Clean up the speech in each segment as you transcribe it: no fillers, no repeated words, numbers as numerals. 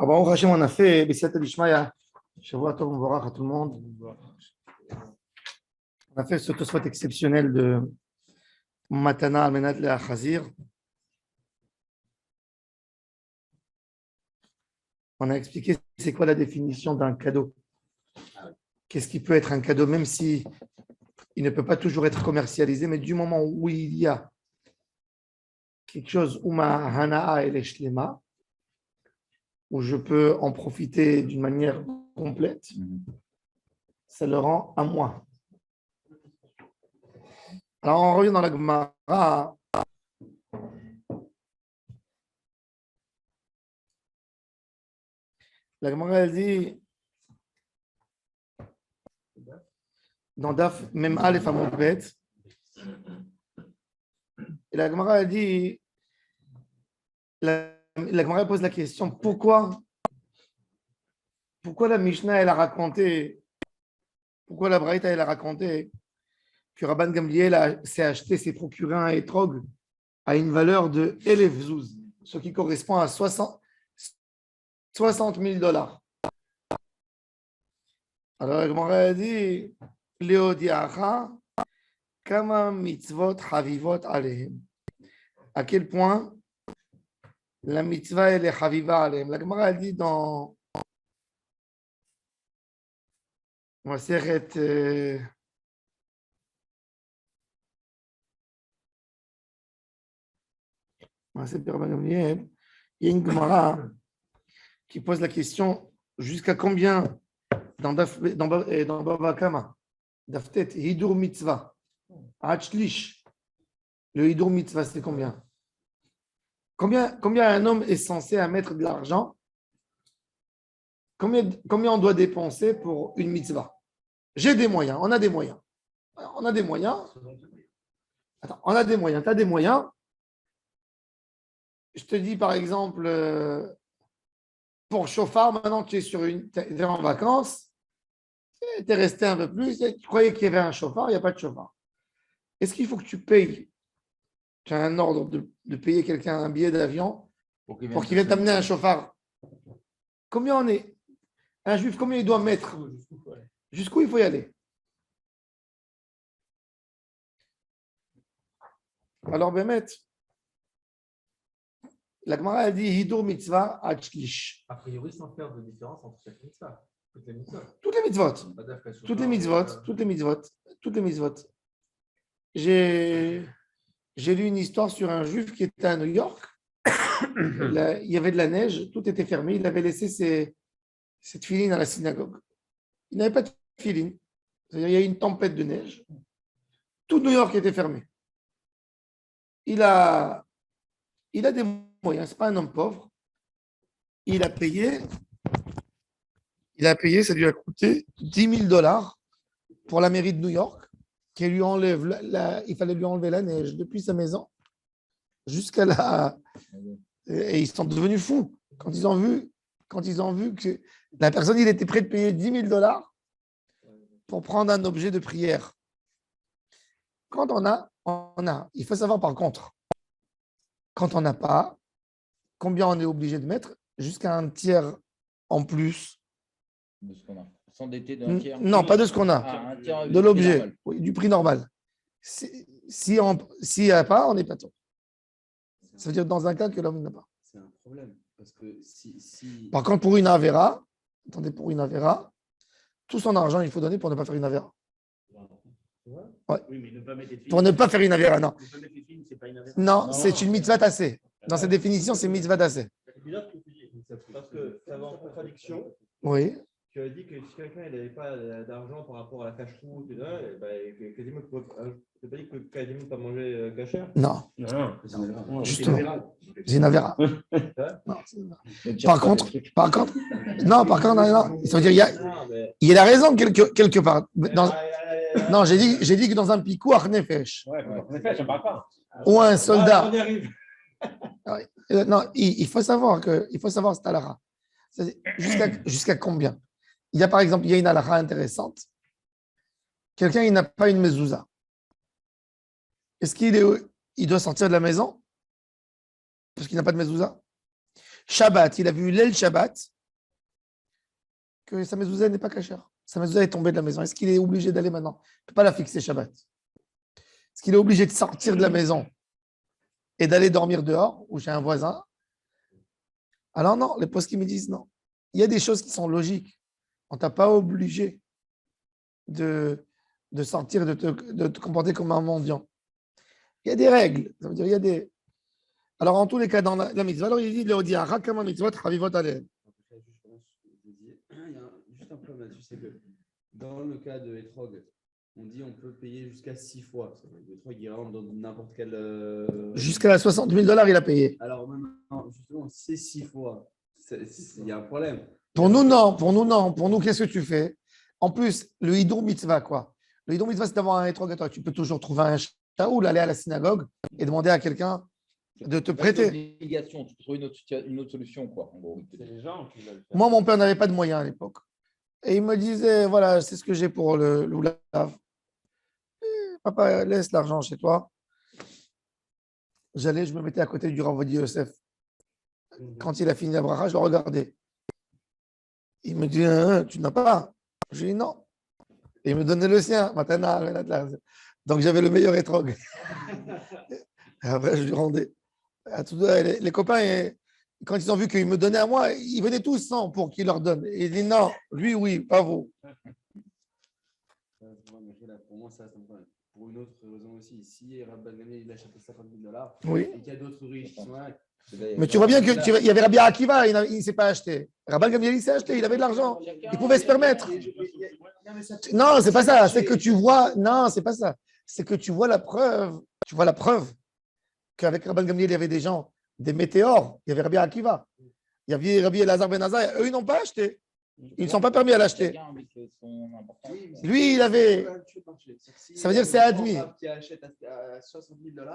Baruch Hashem, on a fait B'siyata Dishmaya. Shavua Tov Mevorach à tout le monde. On a fait ce Tosfot exceptionnel de Matana Almenat Le'achazir. On a expliqué c'est quoi la définition d'un cadeau. Qu'est-ce qui peut être un cadeau, même si il ne peut pas toujours être commercialisé, mais du moment où il y a quelque chose Uma Hana'a El Shlema, où je peux en profiter d'une manière complète, ça le rend à moi. Alors on revient dans la Gemara. La Gemara elle dit dans Daf Mem Aleph Amud Bet, et la Gemara elle dit la Gemara pose la question pourquoi la Mishnah elle a raconté, pourquoi la Braïta elle a raconté que Rabban Gamliel s'est acheté, s'est procuré un étrog à une valeur de 1000 zouz, ce qui correspond à 60 000 $. Alors la Gemara a dit Leodiacha kama mitzvot havivot alehem. À quel point la mitzvah elle est haviva alehem. La Gemara a dit dans Maseret il y a une Gemara qui pose la question jusqu'à combien dans Bava Kama, Daftet, Hidur Mitzvah, Hachlish, le Hidur Mitzvah, c'est combien? Combien un homme est censé à mettre de l'argent? Combien on doit dépenser pour une mitzvah? J'ai des moyens, on a des moyens. On a des moyens. Attends, on a des moyens, tu as des moyens. Je te dis par exemple, pour chauffard, maintenant tu es en vacances, tu es resté un peu plus, tu croyais qu'il y avait un chauffard, il n'y a pas de chauffard. Est-ce qu'il faut que tu payes? Tu as un ordre de payer quelqu'un un billet d'avion pour qu'il vienne t'amener un chauffard. Combien on est? Un juif, combien il doit mettre? Jusqu'où il faut y aller? Alors, Bémet, la Gemara a dit Hidur mitzvah achlish. A priori, sans faire de différence entre chaque mitzvah. Toutes les mitzvot. Toutes les mitzvot. J'ai lu une histoire sur un juif qui était à New York. Il y avait de la neige, tout était fermé. Il avait laissé cette filine à la synagogue. Il n'avait pas de filine. C'est-à-dire, il y a eu une tempête de neige. Tout New York était fermé. Il a des moyens, ce n'est pas un homme pauvre. Il a payé, ça lui a coûté 10 000 $ pour la mairie de New York, qui lui enlève il fallait lui enlever la neige depuis sa maison jusqu'à là. Et ils sont devenus fous quand ils ont vu que la personne, il était prêt de payer 10 000 $ pour prendre un objet de prière. Quand on a. Il faut savoir par contre, quand on n'a pas, combien on est obligé de mettre? Jusqu'à un tiers en plus. De ce qu'on a. S'endetter d'un tiers. Non, pas de ce qu'on a. De l'objet, oui, du prix normal. S'il n'y a pas, on n'est pas tôt. Ça veut dire dans un cas que l'homme n'a pas. C'est un problème. Parce que si... Par contre, pour une Avera, tout son argent, il faut donner pour ne pas faire une Avera. Ouais. Oui, mais ne pas mettre les films. Pour ne pas faire une Avera, non. Ne pas mettre les films, c'est pas une Avera. Non, c'est une mitzvah tassée. Dans cette définition, c'est mitzvah tassée. Parce que ça va en contradiction. Oui. Tu as dit que si quelqu'un n'avait pas d'argent par rapport à la cache-route, tu n'as pas dit que quasiment tu as mangé cachère? Non. Justement. C'est une Avera. Par contre, non. Ça veut dire, il a raison quelque part. Non, j'ai dit que dans un pikuach nefesh. Ou un soldat. Non, il faut savoir cette halakha. Jusqu'à combien? Il y a par exemple, une halakha intéressante. Quelqu'un, il n'a pas une mezouza. Est-ce qu'il doit sortir de la maison? Parce qu'il n'a pas de mezouza. Shabbat, il a vu l'El Shabbat. que sa mezouza n'est pas cachère. Sa mezouza est tombée de la maison. Est-ce qu'il est obligé d'aller maintenant? Il ne peut pas la fixer Shabbat. Est-ce qu'il est obligé de sortir de la maison et d'aller dormir dehors ou chez un voisin? Alors non, les postes qui me disent non. Il y a des choses qui sont logiques. On ne t'a pas obligé de sortir, de te comporter comme un mendiant. Il y a des règles. Ça veut dire, il y a des... Alors, en tous les cas, dans la mitzvah, alors il dit, Léodia, Rakama mitzvot, Chavivot aleh. Il y a juste un problème là-dessus, c'est que dans le cas de Etrog, on dit on peut payer jusqu'à 6 fois. Etrog, il rentre dans n'importe quel. Jusqu'à 60 000 $, il a payé. Alors maintenant, justement, c'est 6 fois. Il y a un problème. Pour nous, non. Pour nous, non. Pour nous, qu'est-ce que tu fais? En plus, le hidour mitzvah, quoi. Le hidour mitzvah, c'est d'avoir un Etrog à toi. Tu peux toujours trouver un shaoul, aller à la synagogue et demander à quelqu'un de te prêter. Une obligation, tu peux trouver une autre solution, quoi. En gros. C'est les gens qui veulent faire. Moi, mon père n'avait pas de moyens à l'époque. Et il me disait, voilà, c'est ce que j'ai pour le loulav. Papa, laisse l'argent chez toi. J'allais, je me mettais à côté du Rav Ovadia Yosef. Quand il a fini la bracha, je le regardais. Il me dit, tu n'as pas? Je lui dis non. Et il me donnait le sien. Donc j'avais le meilleur étrog. Et après, je lui rendais. Les copains, quand ils ont vu qu'il me donnait à moi, ils venaient tous sans pour qu'il leur donne. Et il dit non, lui, oui, pas vous. Pour moi, ça me paraît. Pour une autre raison aussi, si Rabban Gamliel il achète 50 000 $, Oui. et qu'il y a d'autres riches qui sont là. Mais tu vois bien qu'il y avait Rabbi Akiva, il ne s'est pas acheté. Rabban Gamliel, il s'est acheté, il avait de l'argent. Il pouvait se permettre. Non, c'est pas ça. C'est que tu vois. Non, c'est pas ça. C'est que tu vois la preuve. Tu vois la preuve qu'avec Rabban Gamliel, il y avait des gens, des météores. Il y avait Rabbi Akiva. Il y avait Rabbi Elazar Ben Azai. Eux, ils n'ont pas acheté. Ils ne sont pas permis à l'acheter. Lui, il avait. Ça veut dire que c'est admis. Qui achète à 60 000 $,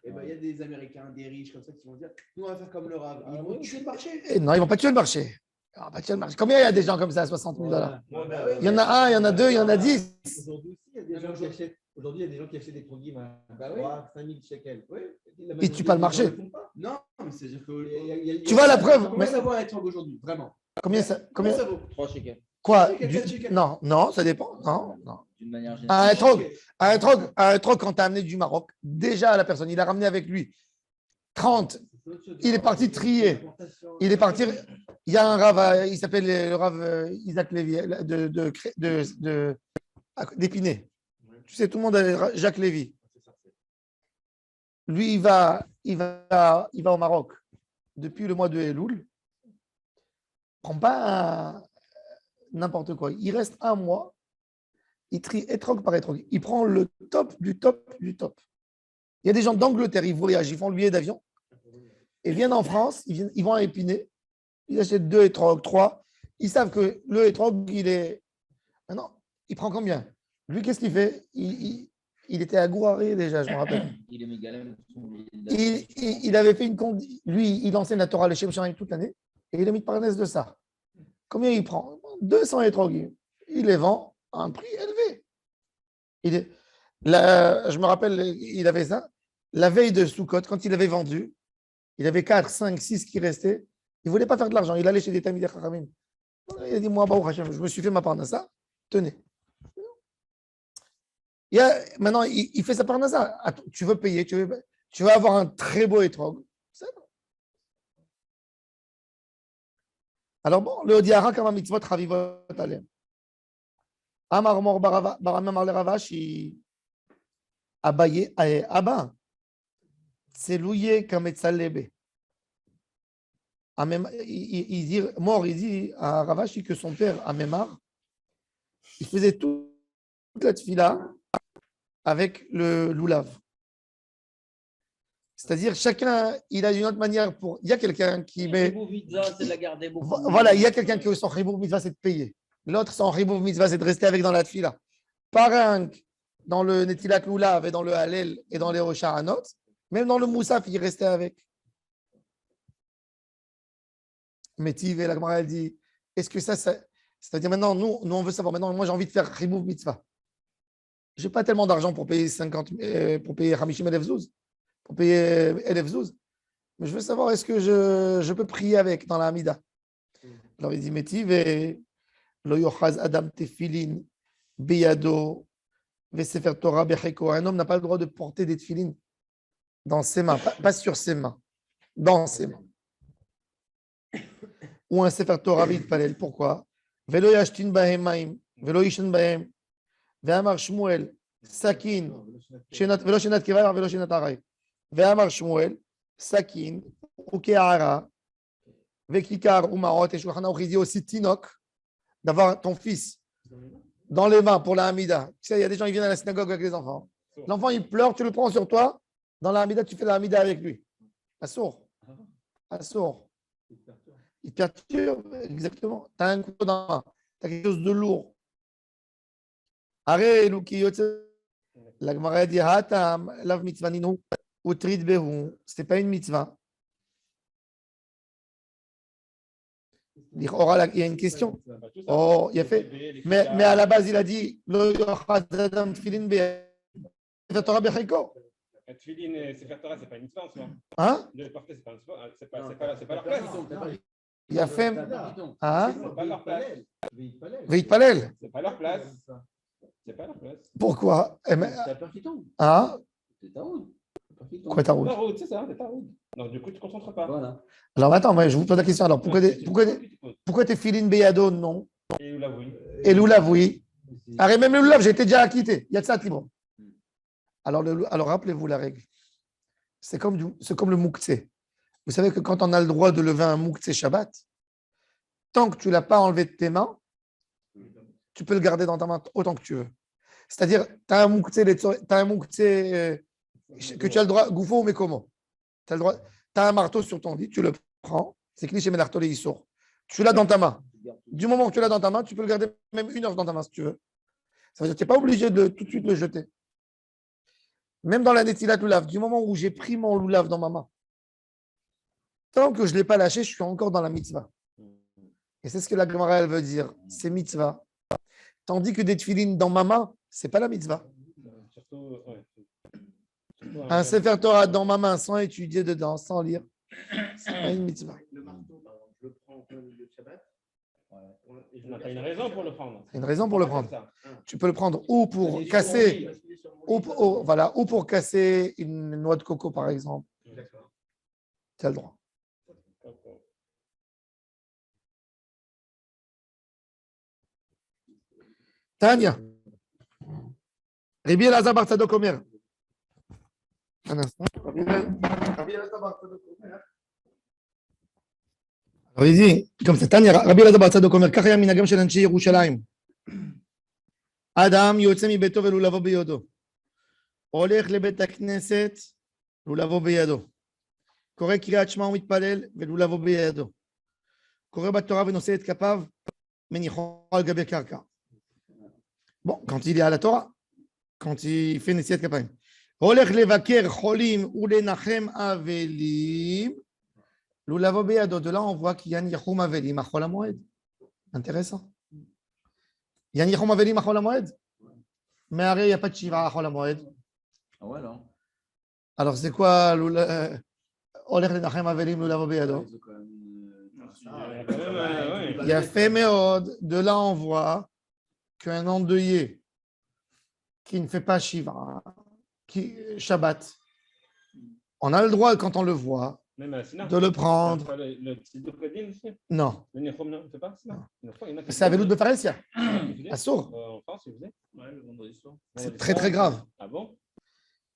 et ben il y a des Américains, des riches comme ça qui vont dire nous on va faire comme le Rav. Ils vont tuer le marché. Et non, ils ne vont pas tuer le marché. Ils vont pas tuer le marché. Combien il y a des gens comme ça à 60 000 $? Il y en a un, il y en a deux, il y en a 10. Aujourd'hui aussi, il y a des gens qui achètent. Aujourd'hui, il y a des gens qui achètent des produits à 3 5 000 shekels. Oui. Ils ne tuent pas le marché. Non, mais c'est-à-dire que. Tu vois la preuve. Combien ça vaut un étrog aujourd'hui, vraiment? Combien ça vaut? 3 shekels. Quoi? Quatre shekels. Non, non, ça dépend. Non, non. D'une manière générale. Un étrog, quand tu as amené du Maroc, déjà la personne, il a ramené avec lui 30. Il est parti trier. Il est parti. Il y a un rave, il s'appelle le rave Isaac Lévy, d'Épinay. Tu sais, tout le monde a Jacques Lévy. Lui, il va au Maroc depuis le mois de Elul. Il ne prend pas n'importe quoi. Il reste un mois. Il trie étrog par étrog. Il prend le top du top du top. Il y a des gens d'Angleterre, ils voyagent, ils font le billet d'avion. Ils viennent en France, ils vont à Épinay. Ils achètent 2 étrogs, 3. Ils savent que le étrog, il est. Maintenant, il prend combien? Lui, qu'est-ce qu'il fait? Il était à Gouaré déjà, je me rappelle. Il est mégalène. Il avait fait une condition. Lui, il enseigne la Torah à l'Echem Sharim toute l'année et il a mis de parnasse de ça. Combien il prend? 200 étrogues. Il les vend à un prix élevé. Je me rappelle, il avait ça. La veille de Soukot, quand il avait vendu, il avait 4, 5, 6 qui restaient. Il ne voulait pas faire de l'argent. Il allait chez des Tamidei Chachamim. Il a dit, moi, Baruch Hashem, je me suis fait ma parnassa. Tenez. Maintenant, il fait sa parnassa. Tu veux payer, tu veux avoir un très beau étrog. C'est bon. Alors bon, le Odiara kama mitzvot chavivot alem. Amar mor baramam al Ravashi. Abaye, Abba. C'est loué comme Etzalebe. Il dit à Ravashi que son père, Amemar, il faisait toute la tfila avec le loulav. C'est-à-dire, chacun, il a une autre manière pour. Il y a quelqu'un qui met. C'est de la garder beaucoup. Voilà, il y a quelqu'un qui, son Ribour Mitzvah, c'est de payer. L'autre, son Ribour Mitzvah, c'est de rester avec dans la tfila. Par un, dans le Netilat Loulav et dans le Hallel et dans les Rosharanot, même dans le Moussaf, il restait avec. Métiv et la Gemara, elle dit, est-ce que ça c'est-à-dire maintenant, nous, on veut savoir, maintenant, moi, j'ai envie de faire Ribour Mitzvah. Je n'ai pas tellement d'argent pour payer 50, pour payer Hamishim Elef Zouz, pour payer Elef Zouz. Mais je veux savoir, est-ce que je peux prier avec dans la Hamida? Alors, il dit, Métiv et Lo yochaz adam tefilin beyado vesefer Torah becheko. Un homme n'a pas le droit de porter des tefilin dans ses mains, pas sur ses mains, dans ses mains. Ou un sefer Torah b'itpalel. Pourquoi? Velo yashtin bahem maim, velo yishen bahem. Ve'amar Shmuel, sakin, velo shenat kevar, velo shenat aray. Ve'amar Shmuel, sakin, ukeara, ve'kikar, umarot, et shulchan aruch, il dit aussi tinok, d'avoir ton fils dans les mains pour la Hamida. Tu sais, il y a des gens qui viennent à la synagogue avec les enfants. L'enfant, il pleure, tu le prends sur toi. Dans la Hamida, tu fais la Hamida avec lui. Assour. Assour. Il te perturbe, exactement. Tu as un couteau dans la main. Tu as quelque chose de lourd. Arrête, la Gemara dit Hatam, lav mitzvah ninu, utrid behu. Ce n'est pas une mitzvah. Il y a une question. Oh, il a fait. Mais à la base, il a dit Lo yochad adam tefilin sefer Torah becheko. Tefilin, Sefer Torah, c'est pas une mitzvah en soi. Hein? De le porter, c'est pas une mitzvah, c'est pas leur place. Il a fait. Hein? C'est pas leur place. Veitpalel. C'est pas leur place. C'est pas leur place. Pourquoi? C'est la peur qui tombe. Hein? C'est ta route. Quoi ta route? Ta route, c'est ça, c'est ta route. Donc du coup, tu ne te concentres pas. Voilà. Alors attends, moi, je vous pose la question. Alors pourquoi t'es filin beyado non? Et où l'avoue. Et l'oulav, oui. Arrête, même le loulav, j'ai été déjà acquitté. Il y a de ça, Thibaut. Alors rappelez-vous la règle. C'est comme le mouktsé. Vous savez que quand on a le droit de lever un mouktsé Shabbat, tant que tu ne l'as pas enlevé de tes mains, tu peux le garder dans ta main autant que tu veux. C'est-à-dire, tu as un mouktsé que tu as le droit, goufo ou mekomo. Tu as un marteau sur ton lit, tu le prends, c'est cliché, mais l'arteau, il sort. Tu l'as dans ta main. Du moment que tu l'as dans ta main, tu peux le garder même 1 heure dans ta main si tu veux. Ça veut dire que tu n'es pas obligé de tout de suite le jeter. Même dans la Netilat Loulav, du moment où j'ai pris mon Loulav dans ma main, tant que je ne l'ai pas lâché, je suis encore dans la mitzvah. Et c'est ce que la Gemara elle veut dire, c'est mitzvah. Tandis que des tefilines dans ma main, ce n'est pas la mitzvah. Surtout, Un Sefer Torah dans ma main sans étudier dedans, sans lire, ce n'est pas une mitzvah. Le marteau, par exemple, je le prends en plein milieu de Shabbat. Tu n'as pas une raison pour le prendre. C'est une raison pour le prendre. Tu peux le prendre ou pour casser, ou pour casser une noix de coco, par exemple. D'accord. Tu as le droit. Tania. Rabbi Elazar bar Tzadok Omer. Un instant. Rabbi Elazar bar Tzadok Omer. Alors il dit, comme c'est Tania, Rabbi Elazar bar Tzadok Omer, כך היה מנהגם של אנשי ירושלים. אדם יוצא מביתו ולולבו בידו. הולך לבית הכנסת, לולבו בידו. קורא קריאת שמע ומתפלל ולולבו בידו. קורא בתורה ונושא את כפיו, מניחו על גבי קרקע. Bon, quand il est à la Torah, quand il fait Nesiat Kapayim. Holech levaker cholim ou lenachem avelim. L'ulavo beyado. De là, on voit qu'il y a Nichum avelim à Chol HaMoed. Intéressant. Il y a Nichum avelim à Chol HaMoed. Mais arrête, il n'y a pas de Shiva à Chol HaMoed. Ah ouais, non. Alors, c'est quoi Holech lenachem avelim, l'ulavo beyado? Il y a fait Meod. De là, on voit qu'un endeuillé qui ne fait pas Shiva, Shabbat, on a le droit, quand on le voit, de le prendre. Le Tzidukadin aussi. Non. Le Nechom, non, c'est pas ça. C'est Avelout de Faresia. Assour. En France, ils faisaient. Ouais, le vendredi soir. C'est très très grave. Ah bon?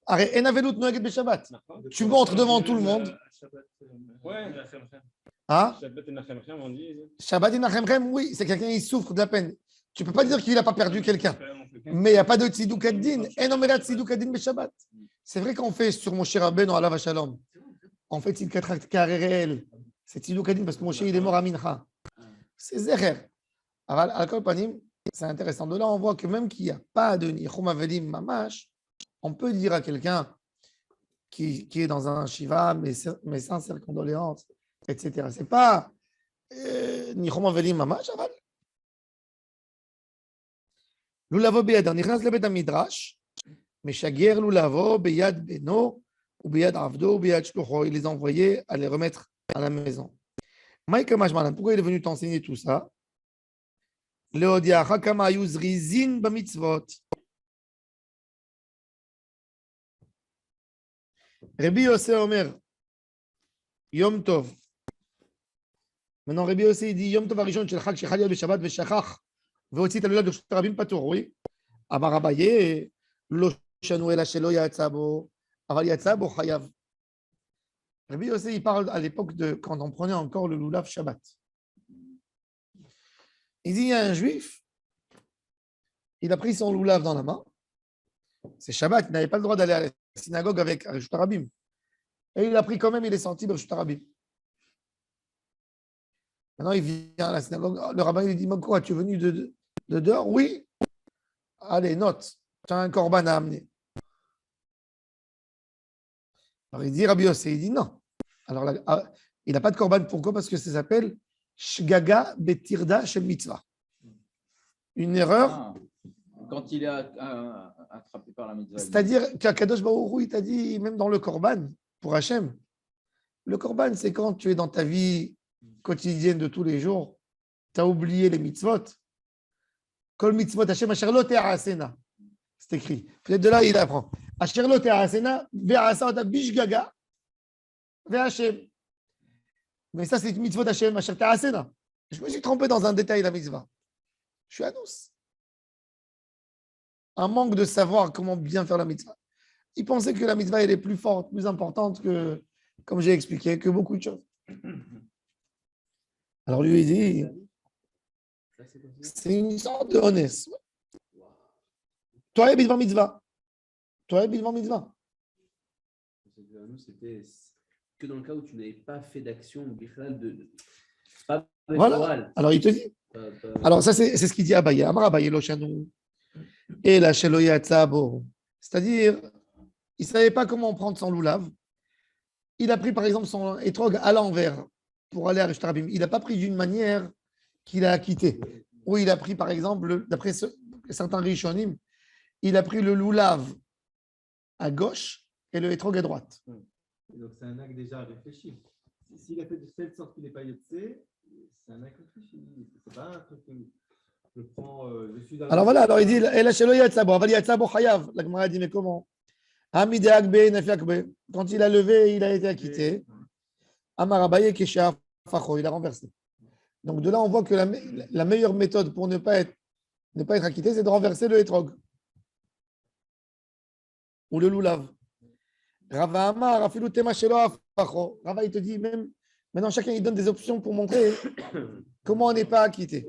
Arrête, en Avelout Noaget Shabbat. Tu montres devant tout le monde. Ouais. Hein? Shabbat et Nachem, on dit. Shabbat et Nachem, oui, c'est quelqu'un qui souffre de la peine. Tu ne peux pas dire qu'il n'a pas perdu quelqu'un. Mais il n'y a pas de Tziduk Ad-Din. Shabbat. C'est vrai qu'on fait sur Moshe Rabbeinu Alav Shalom. On fait Tziduk Karerel. C'est Tziduk Ad-Din parce que Moshe il est mort à Mincha. C'est Zecher. Alors, à Kol Panim, c'est intéressant. De là, on voit que même qu'il n'y a pas de Nichum Avelim Mamash, on peut dire à quelqu'un qui est dans un Shiva, mais sincère condoléance, etc. Ce n'est pas Nichum Avelim Mamash, aval. לולבו בידו, נכנס לבית המדרש, משגר לולבו ביד בנו וביד עבדו וביד שלוחו. Il les envoyait à les remettre à la maison. Pourquoi il est venu t'enseigner tout ça? להודיעך כמה היו זריזין במצוות. רבי יוסי אומר, יום טוב. Maintenant, Rabbi Yossi il dit Yom Tov הראשון של חג שיכול להיות בשבת ושכח והוציא את הלולב ברשות הרבים פטור, oui. אמר אביי, לא שנו אלא שלא יצא בו, אבל יצא בו חייב. Rabbi Yossi il parle à l'époque de quand on prenait encore le lulav Shabbat. Il dit il y a un juif, il a pris son lulav dans la main, c'est Shabbat, il n'avait pas le droit d'aller à la synagogue avec Reshut Harabim. Et il a pris quand même, il est sorti de Reshut Harabim. Maintenant, il vient à la synagogue. Le rabbin lui dit quoi, tu es venu de dehors? Oui. Allez, note. Tu as un korban à amener. Alors il dit Rabbi Yossi, il dit non. Alors il n'a pas de korban. Pourquoi? Parce que ça s'appelle Shgaga Betirda Shel Mitzvah. Une erreur. Ah, quand il est attrapé par la mitzvah. C'est-à-dire qu'Akadosh Baruch Hu, il t'a dit, même dans le korban, pour Hachem, le korban, c'est quand tu es dans ta vie quotidienne de tous les jours, tu as oublié les mitzvot. Kol mitzvot Hashem asher lo te'asena. C'est écrit. Peut-être de là, il apprend. Asher lo te'asena ve'asa ota bishgaga ve'Hashem. Mais ça, c'est mitzvot Hashem asher te'asena. Je me suis trompé dans un détail de la mitzvah. Je suis anous. Un manque de savoir comment bien faire la mitzvah. Il pensait que la mitzvah, elle est plus forte, plus importante que, comme j'ai expliqué, que beaucoup de choses. Alors lui, il dit, c'est une sorte de honnête. Toi, Bidvan Mitzvah. Toi, Bidvan Mitzvah. C'était que dans le cas où tu n'avais pas fait d'action pas Voilà. morale. Alors il te dit. Alors ça, c'est ce qu'il dit à Abaye. Amar Abaye lo shanu. Et la shelo yatsa bo. C'est-à-dire, il ne savait pas comment prendre son loulav. Il a pris par exemple son étrog à l'envers pour aller à Reshut Harabim. Il n'a pas pris d'une manière qu'il a acquitté. Ou il a pris par exemple, d'après certains Rishonim, il a pris le loulav à gauche et le étrog à droite. Donc c'est un acte déjà réfléchi. S'il a fait de telle sorte qu'il n'est pas yotzé, c'est un acte réfléchi. C'est pas un truc que je prends, je suis dans Alors voilà, alors il dit, la shelo yatsa bo, aval yatsa bo chayav. La Gemara dit, mais comment? Hamid akbe nafiakbe. Quand il a levé, il a été acquitté. Amar Abaye kesha facho, il a renversé. Donc de là, on voit que la meilleure méthode pour ne pas être acquitté, c'est de renverser le étrog ou le loulav. Rava Amar afilu tema shelo facho. Rava, il te dit même, maintenant chacun il donne des options pour montrer comment on n'est pas acquitté.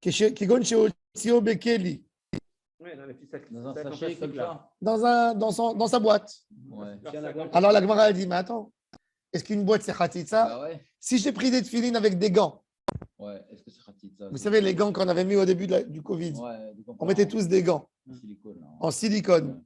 Kigon sheotzio bekeli. Ouais, dans les petits sacs. Dans un sacs en sachet plastique, comme là. ça. Dans sa boîte. Ouais. Tiens, la boîte. Alors la Gemara a dit, mais attends, est-ce qu'une boîte c'est khatitsa? Bah ouais. Si j'ai pris des tefilines avec des gants, Ouais. Est-ce que c'est khatitsa? vous savez, les gants qu'on avait mis au début du Covid, Ouais. on mettait tous des gants silicone. Là, en silicone.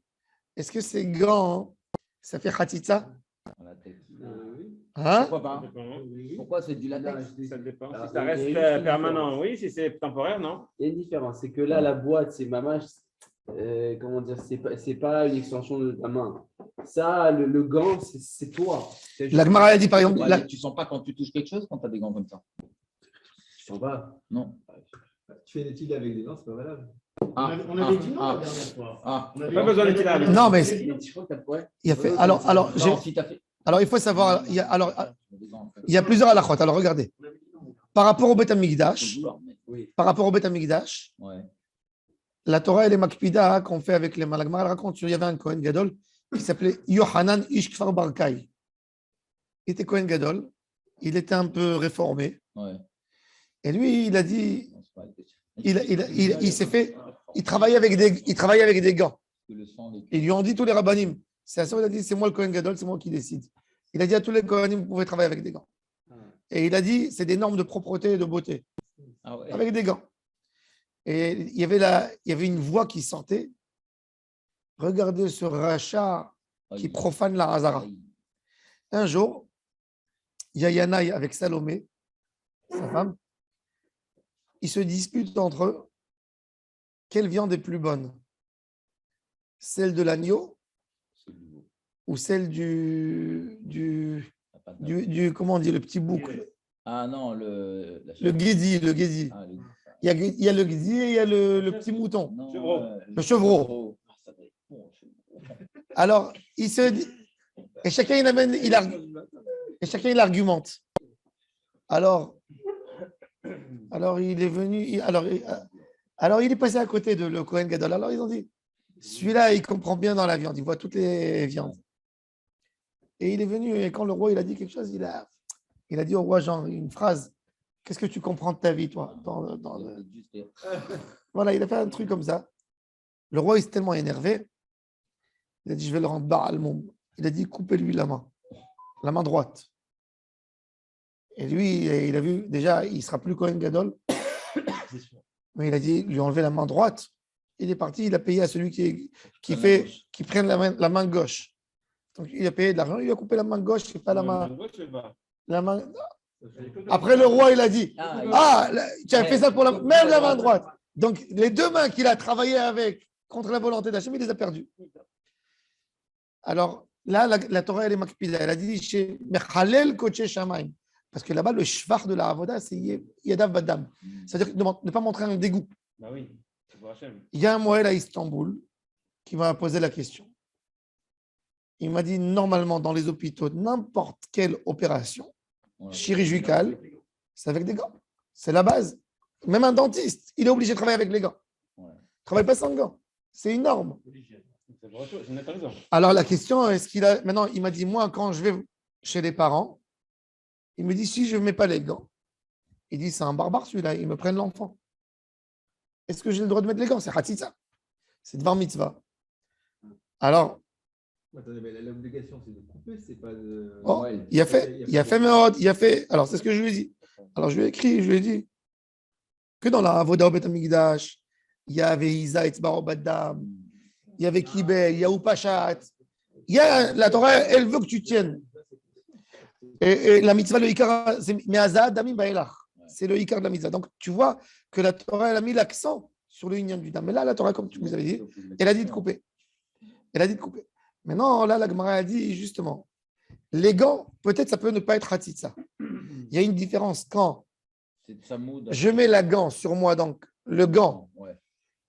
Est-ce que ces gants, ça fait khatitsa? dans la tête. Oui. Hein? Pourquoi pas? Ça dépend. Pourquoi c'est du latex? Ça dépend. Alors, Si ça il y a reste juste une permanent, différence. oui. Si c'est temporaire, non. Il y a une différence, c'est que là, la boîte, c'est mamache, comment dire, c'est pas une extension de ta main. Ça, le gant, c'est toi. La Gemara a dit par exemple, Ouais, mais tu sens pas quand tu touches quelque chose quand tu as des gants comme ça? Je sens pas. Non. Tu fais une étude avec des gants, c'est pas valable. Ah, On avait dit non ah, la dernière fois. ah. On avait Pas besoin d'être là. Non, mais Je crois que t'as ouais. il a fait. Non, si t'as fait. Alors il faut savoir, il y a, Des gants, en fait. il y a plusieurs halakhot. Alors regardez, On avait dit non. par rapport au Bet Faut le Amikdash, vouloir, mais- Oui. par rapport au Bet Amikdash, Ouais. la Torah et les Makpida qu'on fait avec les Malagmar, elle raconte, il y avait un Kohen Gadol qui s'appelait Yohanan Ish Kfar Barkai. Il était Kohen Gadol, il était un peu réformé. Ouais. Et lui, il a dit, Non, c'est pas la question. il s'est fait, il travaillait avec des gants. Que le sang, les- Ils lui ont dit tous les rabbanim. C'est à ça qu'il a dit, c'est moi le Kohen Gadol, c'est moi qui décide. Il a dit à tous les Kohanim, vous pouvez travailler avec des gants. Et il a dit, c'est des normes de propreté et de beauté, Ah ouais. avec des gants. Et il y avait une voix qui sortait. Regardez ce rachat qui Aïe. profane la Hazara. Aïe. Un jour, il y a Yanaï avec Salomé, sa femme. Ils se disputent entre eux. Quelle viande est plus bonne? Celle de l'agneau C'est nouveau. ou celle du T'as pas de- comment on dit, le petit bouc, Ah non, le guédi. Ah, Il y a le gdi et il y a le petit mouton. Non, Chevreau. Le chevreau. Ah, ça doit être bon, chevreau. Alors, il se dit, et chacun il amène, et chacun il argumente. Alors il est venu, alors il est passé à côté de le Kohen Gadol. Alors ils ont dit, celui-là il comprend bien dans la viande, il voit toutes les viandes. Et il est venu et quand le roi il a dit quelque chose, il a dit au roi genre une phrase. Qu'est-ce que tu comprends de ta vie, toi Voilà, il a fait un truc comme ça. Le roi il s'est tellement énervé. Il a dit, je vais le rendre Baal Moum. Il a dit, coupez-lui la main droite. Et lui, il a vu, déjà, il ne sera plus Kohen Gadol. Mais il a dit, lui enlever la main droite. Il est parti, il a payé à celui qui prenne la main gauche. Donc, il a payé de l'argent, il a coupé la main gauche et pas la main. La main. Après, le roi, il a dit, tu as fait ça pour même la main droite. Donc, les deux mains qu'il a travaillé avec contre la volonté d'Hachem, il les a perdues. Alors, là, la Torah, elle est makpida. Elle a dit chez Mechalel Koche Shamaim. Parce que là-bas, le shvar de la avoda, c'est Yadav Badam. C'est-à-dire ne pas montrer un dégoût. Bah oui, c'est pour Hachem. Il y a un Moël à Istanbul qui m'a posé la question. Il m'a dit normalement, dans les hôpitaux, n'importe quelle opération chirurgicale, c'est avec des gants. C'est la base. Même un dentiste, il est obligé de travailler avec les gants. Il ne travaille pas sans gants. C'est une norme. Alors la question, est-ce qu'il a. Maintenant, il m'a dit, moi, quand je vais chez les parents, il me dit, si je ne mets pas les gants, il dit, c'est un barbare celui-là, ils me prennent l'enfant. Est-ce que j'ai le droit de mettre les gants? C'est Hatzitza. C'est devant mitzvah. Alors. Attendez, mais l'obligation, c'est de couper, c'est pas de. Oh, il a fait. Alors, c'est ce que je lui ai dit. Alors, je lui ai écrit, je lui ai dit que dans la Avoda au Bet Hamikdash, il y avait Isa et Tzbaro Baddam, il y avait Kibel, il y a Upachat. Il y a la Torah, elle veut que tu tiennes. Et la mitzvah, le Ikar, c'est Me'azah Damim Ba'elach. C'est le Ikar de la mitzvah. Donc, tu vois que la Torah, elle a mis l'accent sur le Inyan du Dam. Mais là, la Torah, comme vous avez dit, elle a dit de couper. Elle a dit de couper. Maintenant, là, la Gemara a dit justement, les gants, peut-être ça peut ne pas être Hatzitza. Il y a une différence quand je mets la gant sur moi, donc le gant,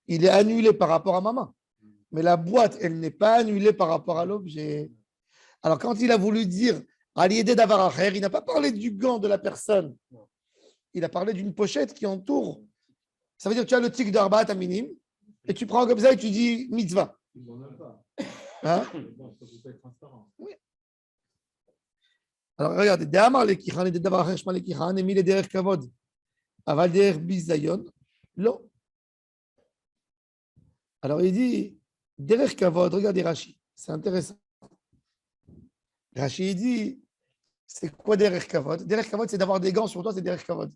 il est annulé par rapport à ma main. Mais la boîte, elle n'est pas annulée par rapport à l'objet. Alors, quand il a voulu dire Aliédé d'Avaracher, il n'a pas parlé du gant de la personne. Il a parlé d'une pochette qui entoure. Ça veut dire que tu as le tic d'Arbaat à minime, et tu prends comme ça et tu dis mitzvah. Hein? Oui. Alors, regardez, Dehamar le Kichan et Dedavar Heshma le Kichan et mis les derrière Kavod. Aval derrière Bizayon, l'eau. Alors, il dit derrière Kavod, regardez Rashi, c'est intéressant. Rashi, il dit c'est quoi derrière Kavod? Derrière Kavod, c'est d'avoir des gants sur toi, c'est derrière Kavod.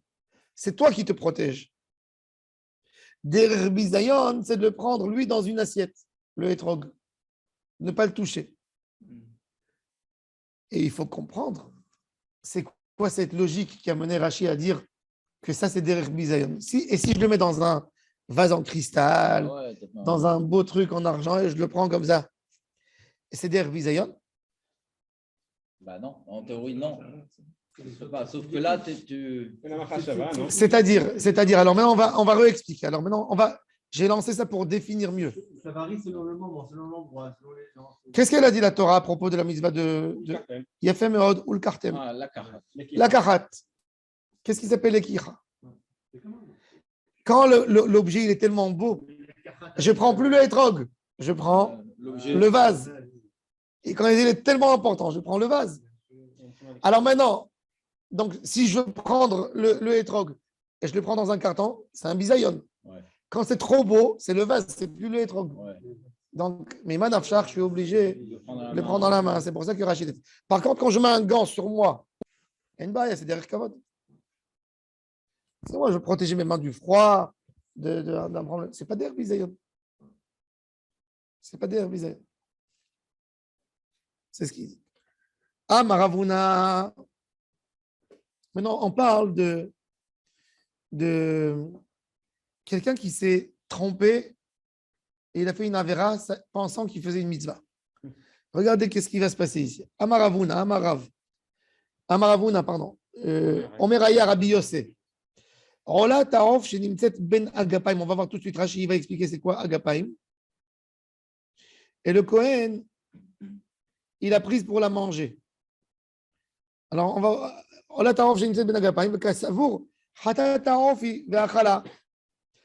C'est toi qui te protèges. Derrière Bizayon, c'est de le prendre, lui, dans une assiette, le hétrog. Ne pas le toucher. Et il faut comprendre, c'est quoi cette logique qui a mené Rashi à dire que ça, c'est derrière Bizayon. Et si je le mets dans un vase en cristal, dans un beau truc en argent, et je le prends comme ça, et c'est derrière Bizayon? Bah non, en théorie, non. Sauf que là, tu. C'est-à-dire, alors maintenant, on va réexpliquer. Alors maintenant, j'ai lancé ça pour définir mieux. Ça varie selon le moment, selon l'endroit, selon les gens. Qu'est-ce qu'elle a dit la Torah à propos de la mitzvah de Yafem Meod ou le Kartem? La Karat. Qu'est-ce qui s'appelle l'Ekira? Quand l'objet il est tellement beau, je ne prends plus le hétrog, je prends le vase. Et quand il est tellement important, je prends le vase. Alors maintenant, donc, si je veux prendre le hétrog et je le prends dans un carton, c'est un bisayon. Ouais. Quand c'est trop beau, c'est le vase, c'est plus le hétrog. Ouais. Donc, mes manafchar, je suis obligé de le prendre dans la main. C'est pour ça que Rachid. Par contre, quand je mets un gant sur moi, c'est derrière Kavod. C'est moi, je veux protéger mes mains du froid, d'un problème. C'est pas derrière bisayon. C'est pas derrière bisayon. C'est ce qu'il dit. Ah, Maravuna. Maintenant, on parle de quelqu'un qui s'est trompé et il a fait une avéra pensant qu'il faisait une mitzvah. Regardez qu'est-ce qui va se passer ici. Amaravuna, pardon. Omeraya Rabbi Yossé. Rola Taof chez Nimtzet Ben Agapaim. On va voir tout de suite. Rashi il va expliquer c'est quoi Agapaim. Et le Kohen, il a prise pour la manger. Alors, on va. Rola Taof chez Nimtzet Ben Agapaim. Kasavour. Hata Taof ve'achala.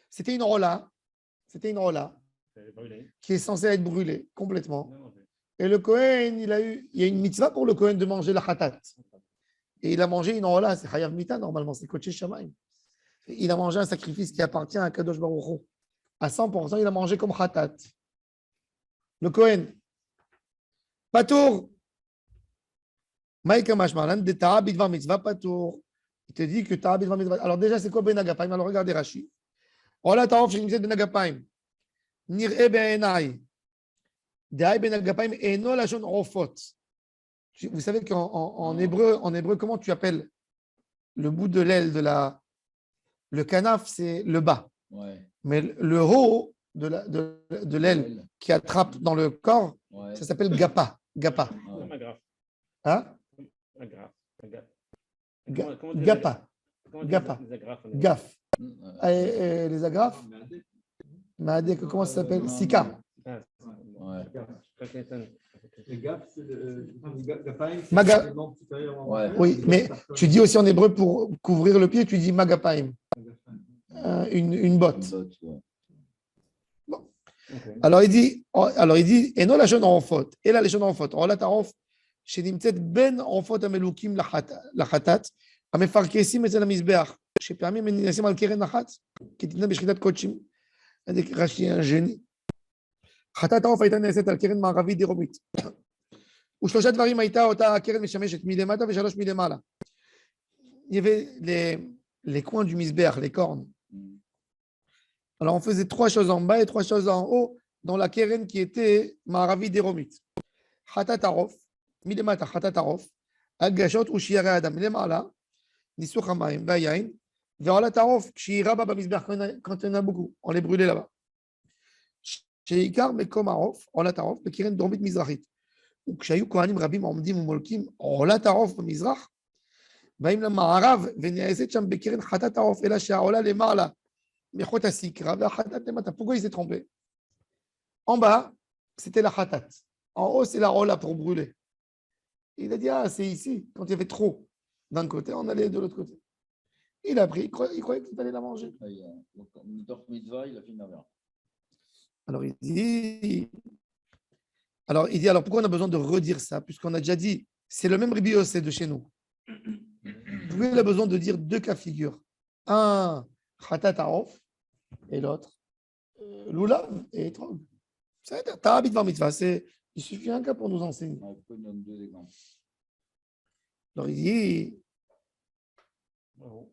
C'était une rola. C'était une rola C'est brûlé. qui est censée être brûlée complètement. Non, non, Et le Kohen, il y a une mitzvah pour le Kohen de manger la khatat. Et il a mangé une rola, c'est Chayav Mita normalement, c'est Kodesh Shamayim. Il a mangé un sacrifice qui appartient à Kadosh Baruch Hu. À 100%, il a mangé comme khatat. Le Kohen. Patour. Maïka Mashmalan, de Ta'a Bidvar Mitzvah, Patour. Il te dit que Ta'a Bidvar Mitzvah. Alors déjà, c'est quoi Ben Agapaim? Alors regardez Rashi. Rola Taof Shemizet Ben Agapaim. Nir'e Be'enai. De'ai Ben Agapaim Eno Lashon Rofot. Vous savez qu'en hébreu, comment tu appelles le bout de l'aile de la. Le kanaf, c'est le bas. Ouais. Mais le haut de l'aile qui attrape dans le corps, Ouais. ça s'appelle gapa. Gapa. non. Ouais. Agrafe. Hein? Agrafe. Ga- Gapa. Comment dire Gapa. les agrafes en hébreu? Gaf. Ouais. Et les agrafes, Maadek, comment ça s'appelle? Non, Sika. Ah, Ouais. Le gaf, c'est le gapaim, c'est Maga- le membre supérieur en Ouais. hauteur. Oui, mais tu dis aussi en hébreu pour couvrir le pied, tu dis magapaim. Une botte. Ouais. Ok. Alors il dit, et non la jeune en faute. Et là, les jeunes en faute. On l'a tarof, chez Nimtzet ben en faute amelukim la khatat, amefarkesim et la misbeach. Chez Permi, mais Nisim al keren nachat, qui est une bishritat kochim. C'est Rashi un génie. Khatat tarof הייתה נעשית על קרן מערבית דרומית. ושלושה דברים הייתה אותה הקרן משמשת מלמטה ושלוש מלמעלה. Il y avait les coins du misbeach, les cornes. Alors, on faisait trois choses en bas et trois choses en haut dans la keren qui était Maravi Deromit. Khatatarov, Milemata Khatatarov, Agashot ou Shiare Adam, Milemala, Nisuch Hamaim, Vayain, Veolatarov, Shiraba Bamizber, quand il y en a beaucoup, on les brûlait là-bas. Sheikar Mekomarov, Olatarov, le keren Dromit Mizrachit. Ou Kshayu Kohanim Rabim Omdim ou Molkim, Olatarov Mizrach, Vaim la Marav, Veneaset Sham Bekeren Khatatarov, et là, Shaola les Marla. Mais pourquoi il s'est trompé? En bas, c'était la khatat. En haut, c'est la rola pour brûler. Il a dit, ah, c'est ici. Quand il y avait trop d'un côté, on allait de l'autre côté. Il a pris, il croyait qu'il fallait la manger. Donc, Midor Mitzvah, il a fait une affaire. Alors il dit, alors pourquoi on a besoin de redire ça? Puisqu'on a déjà dit, c'est le même Rabbi Yossé de chez nous. Pourquoi il a besoin de dire deux cas de figure? Un, khatat aof, et l'autre, lulav et etrog. C'est Ta'abit var mitzvah. Il suffit un cas pour nous enseigner. Ouais, pourquoi il donne deux exemples? Alors il dit, Bravo.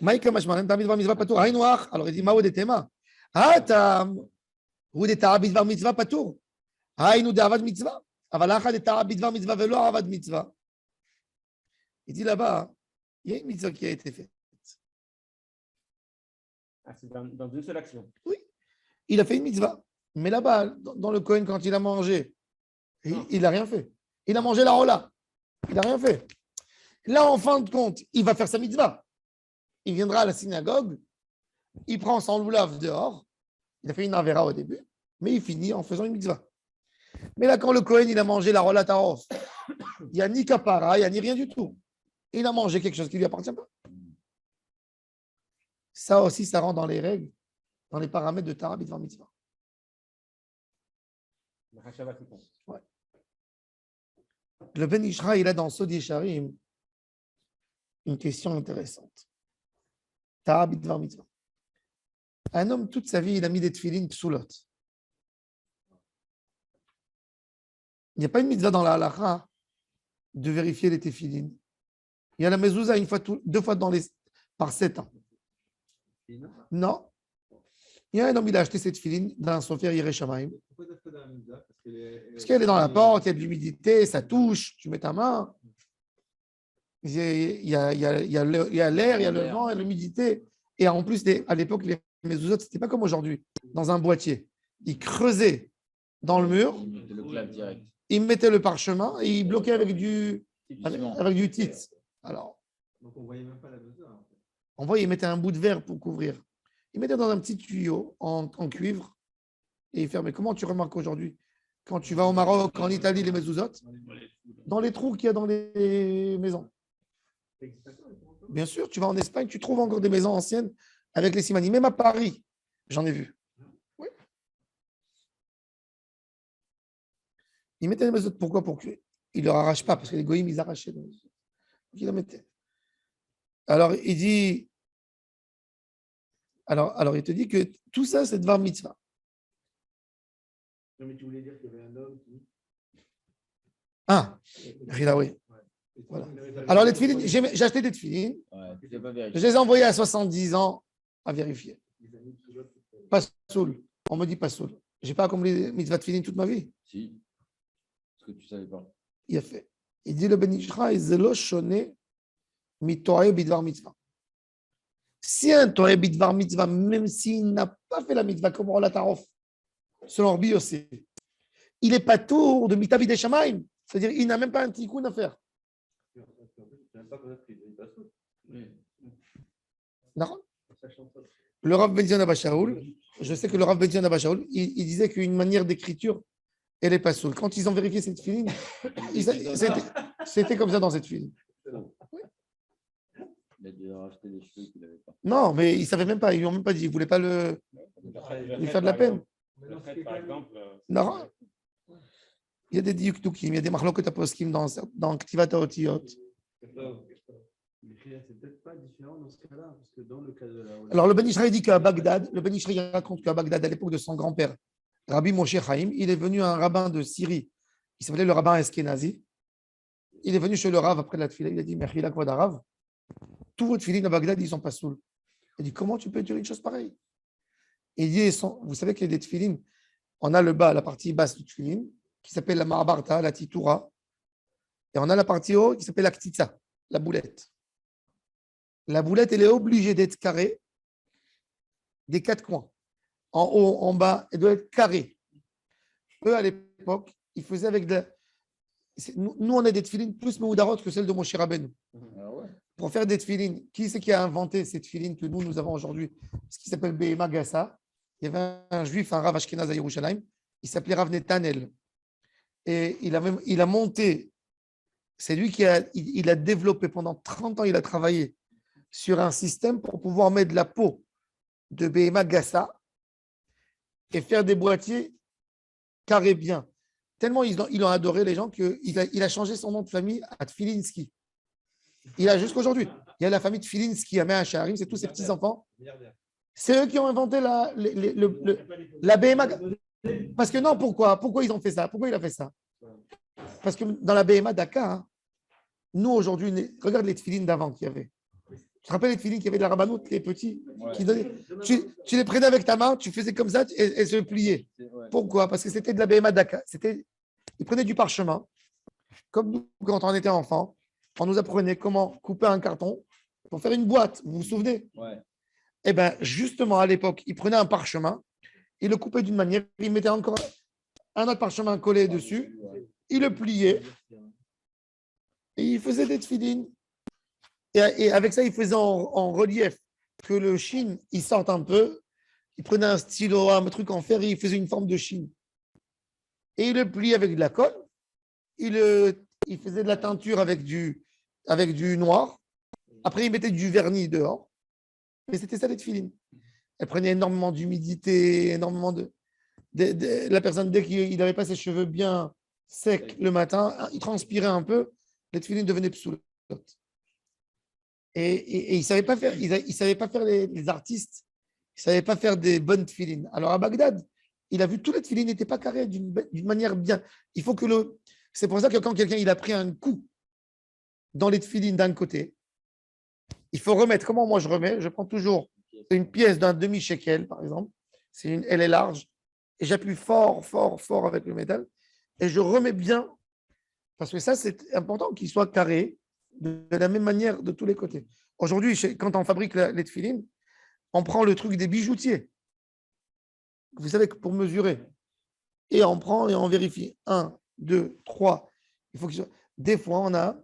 Maïka mashmalan ta'abit var mitzvah patur. Haïn noach. Alors il dit, Mao de tema. Hatam, ou de ta'abit var mitzvah patur. Haïn ou de avad mitzvah. Avalacha de ta'abit var mitzvah velo avad mitzvah. Il dit là-bas, il y a une mitzvah qui a été faite. Ah, c'est dans une seule action. Il a fait une mitzvah. Mais là-bas, dans le Kohen, quand il a mangé, il n'a rien fait. Il a mangé la rola. Il n'a rien fait. Là, en fin de compte, il va faire sa mitzvah. Il viendra à la synagogue, il prend son loulav dehors. Il a fait une avera au début, mais il finit en faisant une mitzvah. Mais là, quand le Kohen, il a mangé la rola tarof, il n'y a ni kapara, il n'y a ni rien du tout. Il a mangé quelque chose qui ne lui appartient pas. Ça aussi, ça rentre dans les règles, dans les paramètres de Ta'abit var mitzvah. La Hachava qui compte. Le Ben Ishra, il a dans Sod Yesharim une question intéressante. Ta'abit var mitzvah. Un homme, toute sa vie, il a mis des tefilines psoulot. Il n'y a pas une mitzvah dans la halacha de vérifier les tefilines. Il y a la mezouza deux fois par 7 ans. Non. Il y a un homme, il a acheté cette filine dans un sofer Yireh Shamayim. Pourquoi tu as fait dans la mitzvah? Parce qu'elle est dans la porte, il y a de l'humidité, ça touche, tu mets ta main. Il y a l'air, il y a le vent, il y a l'humidité. Et en plus, à l'époque, les mezuzot, ce n'était pas comme aujourd'hui, dans un boîtier. Ils creusaient dans le mur, Il mettait le clap direct. ils mettaient le parchemin et ils bloquaient avec du Typiquement. tit. Alors, Donc on ne voyait même pas la mitzvah. En fait. On voit, ils mettaient un bout de verre pour couvrir. Ils mettaient dans un petit tuyau en cuivre et ils fermaient. Comment tu remarques aujourd'hui, quand tu vas au Maroc, en Italie, les mezuzot, dans les trous qu'il y a dans les maisons? Bien sûr, tu vas en Espagne, tu trouves encore des maisons anciennes avec les simani. Même à Paris, j'en ai vu. Oui. Ils mettaient les mezuzot. Pourquoi? Pour qu'ils ne leur arrachent pas, parce que les goïms, ils arrachaient. Donc, ils la mettaient. Alors, il dit... Alors, il te dit que tout ça, c'est Dvar Mitzvah. Non, mais tu voulais dire qu'il y avait un homme qui. Ah, Rila, oui. Voilà. Alors, les tefilines, j'ai acheté des tefilines. Ouais, tu l'as pas vérifié. Je les ai envoyés à 70 ans à vérifier. Pas soul. On me dit pas soul. Je n'ai pas accompli mitzvah tefilines toute ma vie. Si. Parce que tu ne savais pas. Il a fait. Il dit le Ben Ishraï, zelo shone mitoye bidvar mitzvah. Si un toye bidvar mitzvah, même s'il n'a pas fait la mitzvah comme on l'a tarof, selon Rabbi Yossi, il n'est pas tour de mitavi des shamaim. C'est-à-dire il n'a même pas un tikkun à faire. Non. Le Rav Ben Zion Abba Shaul, je sais que le Rav Ben Zion Abba Shaul, il disait qu'une manière d'écriture, elle n'est pas soule. Quand ils ont vérifié cette filine, c'était comme ça dans cette filine. Il a dû racheter des cheveux qu'il n'avait pas. Non, mais ils ne savaient même pas, ils ne lui ont même pas dit, ils ne voulaient pas lui faire de la peine. Par exemple, Non. Il y a des diuktukim, il y a des marloket aposkim dans Ktivat Haotiyot. C'est peut-être pas différent dans ce cas-là, parce que dans le cas de la. Alors, le Ben Ishraï dit qu'à Bagdad, le Ben Ishraï raconte qu'à Bagdad, à l'époque de son grand-père, Rabbi Moshe Chaim, il est venu un rabbin de Syrie, il s'appelait le rabbin Eskenazi. Il est venu chez le Rav après la tefila, il a dit, Mechila Kvod Rav, tous vos tefilines à Bagdad, ils ne sont pas saouls. Il dit, comment tu peux dire une chose pareille? Il dit, vous savez qu'il y a des tefilines, on a le bas, la partie basse du tefilin, qui s'appelle la Ma'abarta, la Titoura, et on a la partie haut qui s'appelle la Ktitsa, la boulette. La boulette, elle est obligée d'être carrée des quatre coins. En haut, en bas, elle doit être carrée. Eux, à l'époque, ils faisaient avec de... Nous, on a des tefilines plus moudarot que celles de Moshe Rabbeinu. Ah ouais. Pour faire des tefilines, qui c'est qui a inventé ces tefilines que nous avons aujourd'hui? Ce qui s'appelle Behema Gassa. Il y avait un juif, un Rav Ashkenaz à Yerushalayim. Il s'appelait Rav Netanel. Et il a monté, c'est lui qui a développé pendant 30 ans, il a travaillé sur un système pour pouvoir mettre de la peau de Behema Gassa et faire des boîtiers carrés bien. Tellement ils ont adoré les gens qu'il a changé son nom de famille à Tfilinski. Il a jusqu'aujourd'hui. Il y a la famille Tfilinski à Me'acharim, c'est tous ses petits-enfants. C'est eux qui ont inventé la Behema. Parce que non, pourquoi ils ont fait ça? Pourquoi il a fait ça? Parce que dans la Behema d'Aka, hein, nous aujourd'hui, regarde les tefilines d'avant qu'il y avait. Tu te rappelles les tefilines qu'il y avait de la Rabbanout, les petits qui donnaient, tu les prenais avec ta main, tu faisais comme ça et se pliaient. Ouais. Pourquoi? Parce que c'était de la Behema d'Aka. Ils prenaient du parchemin. Comme nous, quand on était enfant, on nous apprenait comment couper un carton pour faire une boîte. Vous vous souvenez? Ouais. Eh bien, justement, à l'époque, ils prenaient un parchemin, ils le coupaient d'une manière, ils mettaient encore un autre parchemin collé dessus, ils le pliaient et ils faisaient des tefilines. Et avec ça, ils faisaient en relief que le chine, il sorte un peu. Ils prenaient un stylo, un truc en fer et ils faisaient une forme de chine. Et ils le pliaient avec de la colle. Ils faisaient de la teinture avec du noir. Après, ils mettaient du vernis dehors. Et c'était ça les tefilines. Elle prenait énormément d'humidité, énormément de... La personne, dès qu'il n'avait pas ses cheveux bien secs le matin, il transpirait un peu, les tefilines devenaient psoulotes. Et ils ne savaient pas faire, les artistes, ils ne savaient pas faire des bonnes tefilines. Alors à Bagdad, il a vu tous les tefilines n'étaient pas carrés d'une manière bien. Il faut que c'est pour ça que quand quelqu'un il a pris un coup dans les tefilines d'un côté, il faut remettre. Comment moi je remets? Je prends toujours une pièce d'un demi-shekel, par exemple. Elle est large. Et j'appuie fort, fort, fort avec le métal. Et je remets bien. Parce que ça, c'est important qu'il soit carré de la même manière de tous les côtés. Aujourd'hui, quand on fabrique les tefilines, on prend le truc des bijoutiers. Vous savez que pour mesurer. Et on prend et on vérifie. 1, 2, 3. Il faut que des fois, on a,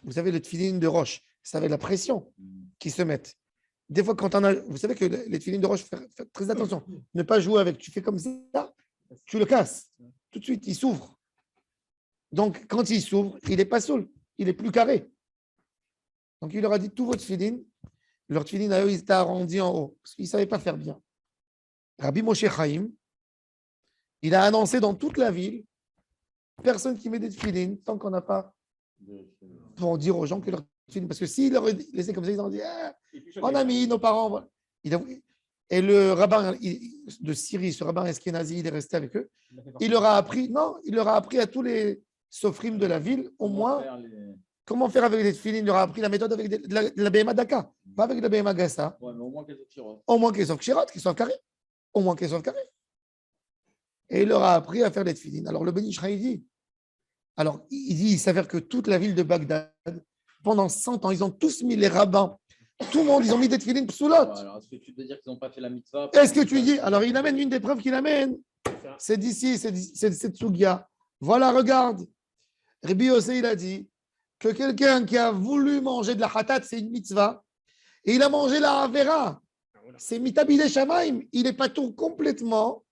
vous savez, les tefilines de roche. C'est avec la pression qui se mettent. des fois, quand on a, vous savez que les tefilines de roche, faites très attention. Ne pas jouer avec. Tu fais comme ça, tu le casses. Tout de suite, il s'ouvre. Donc, quand il s'ouvre, il n'est pas saoul. Il est plus carré. Donc, il leur a dit tous vos tefilines. Leur tefilines, à eux, ils étaient arrondis en haut. Parce qu'ils ne savaient pas faire bien. Rabbi Moshe Chaim, il a annoncé dans toute la ville, personne qui met des tefilines tant qu'on n'a pas pour dire aux gens que leur tefilines. Parce que s'il leur laissait comme ça, ils auraient dit on a mis nos parents. Voilà. Et le rabbin de Syrie, ce rabbin Eskenazi, il est resté avec eux. Il leur a appris, à tous les sofrim de la ville, au moins, comment faire avec les tefilines. Il leur a appris la méthode avec de la BMA Daka, pas avec de la BMA Gassa. Ouais, mais au moins qu'elles soient tirées. Au moins qu'elles soient kshirot, qu'elles soient carrées. Au moins qu'elles soient carrées. Et il leur a appris à faire les tefilines. Alors le Ben Ish Chai dit, il s'avère que toute la ville de Bagdad, pendant 100 ans, ils ont tous mis les rabbins. Tout le monde, ils ont mis des tefilines psoulot. Alors, est-ce que tu veux dire qu'ils n'ont pas fait la mitzvah? Est-ce que tu dis? Alors, il amène une des preuves qu'il amène. C'est d'ici, c'est cette Sugia. Voilà, regarde. Rabbi Yossé, il a dit que quelqu'un qui a voulu manger de la hatat, c'est une mitzvah. Et il a mangé la avera. C'est mitabile shamaim. Il n'est pas tout complètement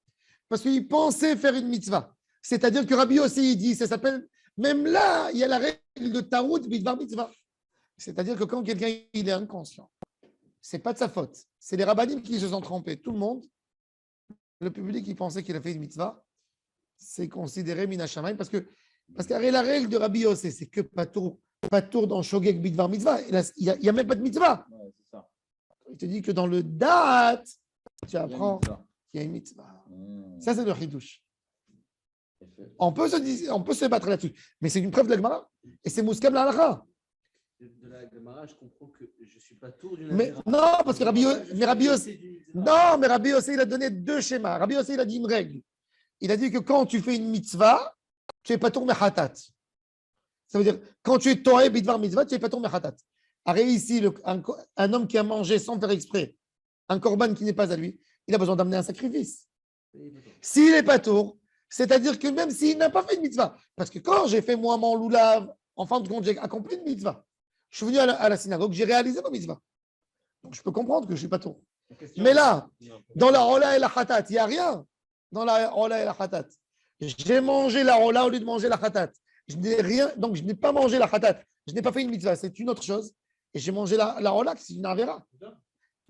parce qu'il pensait faire une mitzvah. C'est-à-dire que Rabbi Yossé, il dit, ça s'appelle, même là, il y a la règle de Tarout bidvar mitzvah. C'est-à-dire que quand quelqu'un il est inconscient, ce n'est pas de sa faute. C'est les rabbinim qui se sont trompés. Tout le monde, le public qui pensait qu'il a fait une mitzvah, c'est considéré minashamayim parce que la règle de Rabbi Yossé, c'est que patour dans Shogeg bidvar mitzvah. Il n'y a même pas de mitzvah. Ouais, c'est ça. Il te dit que dans le date, tu Il y a une apprends mitzvah. qu'il y a une mitzvah. Mmh. Ça, c'est le chidouche. Parfait. On peut se battre là-dessus, mais c'est une preuve de la Gemara. Et c'est Mouskam la halakha. De la Gemara, je comprends que je ne suis pas tour d'une Mais Avera. non, parce que Rabbi Yossé, il a donné deux schémas. Rabbi Yossé, il a dit une règle. Il a dit que quand tu fais une mitzvah, tu n'es pas tour mechatat. Ça veut dire, quand tu es toé bidvar mitzvah, tu n'es pas tour mechatat. Arrête ici, un homme qui a mangé sans faire exprès, un korban qui n'est pas à lui, il a besoin d'amener un sacrifice. S'il n'est pas tour, c'est-à-dire que même s'il n'a pas fait une mitzvah, parce que quand j'ai fait moi mon loulav, en fin de compte, j'ai accompli une mitzvah. Je suis venu à la synagogue, j'ai réalisé ma mitzvah. Donc je peux comprendre que je ne suis pas tour. Mais là, dans la rola et la khatat, il n'y a rien. Dans la rola et la khatat. J'ai mangé la rola au lieu de manger la khatat. Je n'ai rien, donc je n'ai pas mangé la khatat. Je n'ai pas fait une mitzvah, c'est une autre chose. Et j'ai mangé la rola, c'est une avera.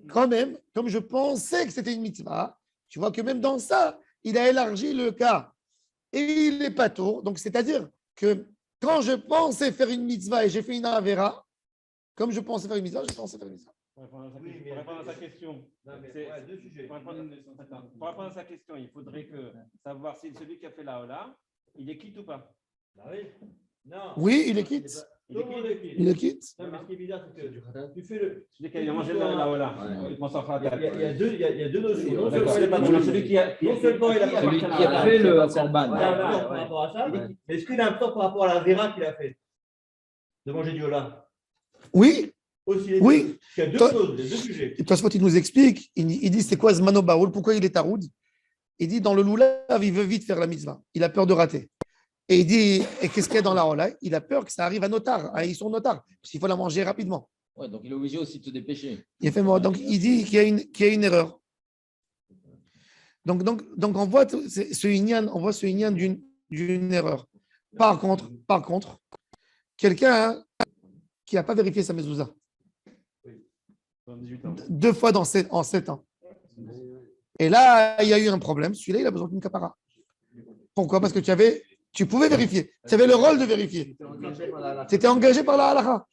Quand même, comme je pensais que c'était une mitzvah, tu vois que même dans ça, il a élargi le cas. Et il n'est pas tour. Donc c'est-à-dire que quand je pensais faire une mitzvah et j'ai fait une avera, comme je pensais faire une mitzvah, je pensais faire une mitzvah. Pour répondre à sa question, Deux sujets. pour répondre à sa question, il faudrait savoir si celui qui a fait la Ola, il est quitte ou pas. Non. Oui, il est quitte. Tout le monde est quitte. Il est quitte. Non, mais ce qui est bizarre, c'est que tu fais le. Celui qui a mangé la Ola, il pense en Il y a deux notions. Non D'accord. seulement Celui qui a Celui qui a fait le korban. il a un tort par rapport à ça, mais est-ce qu'il a un tort par rapport à la vera qu'il a fait de manger du hola? Oui, Aussi, les oui. deux. Il y a deux Toi- choses, les deux sujets. Tosfot, il nous explique, il dit c'est quoi ce Mano Baoul, pourquoi il est taroud. Il dit dans le loulav, il veut vite faire la mitzvah. Il a peur de rater. Et il dit, et qu'est-ce qu'il y a dans la rola? Il a peur que ça arrive à notar, à son notar, parce qu'il faut la manger rapidement. Ouais, donc il est obligé aussi de se dépêcher. Donc il dit qu'il y a une erreur. Donc on voit ce inyan d'une erreur. Par contre, quelqu'un qui n'a pas vérifié sa mezouza 18 ans. 2 fois en 7 ans. Et là, il y a eu un problème. Celui-là, il a besoin d'une capara. Pourquoi? Parce que tu pouvais vérifier. Tu avais le rôle de vérifier. Tu étais engagé par la halakha.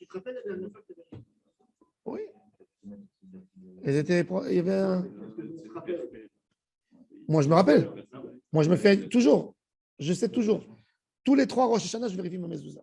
Oui. Il y avait Moi, je me rappelle. Moi, je me fais toujours. Je sais toujours. Tous les 3 Rosh Hashanah, je vérifie ma mezouza.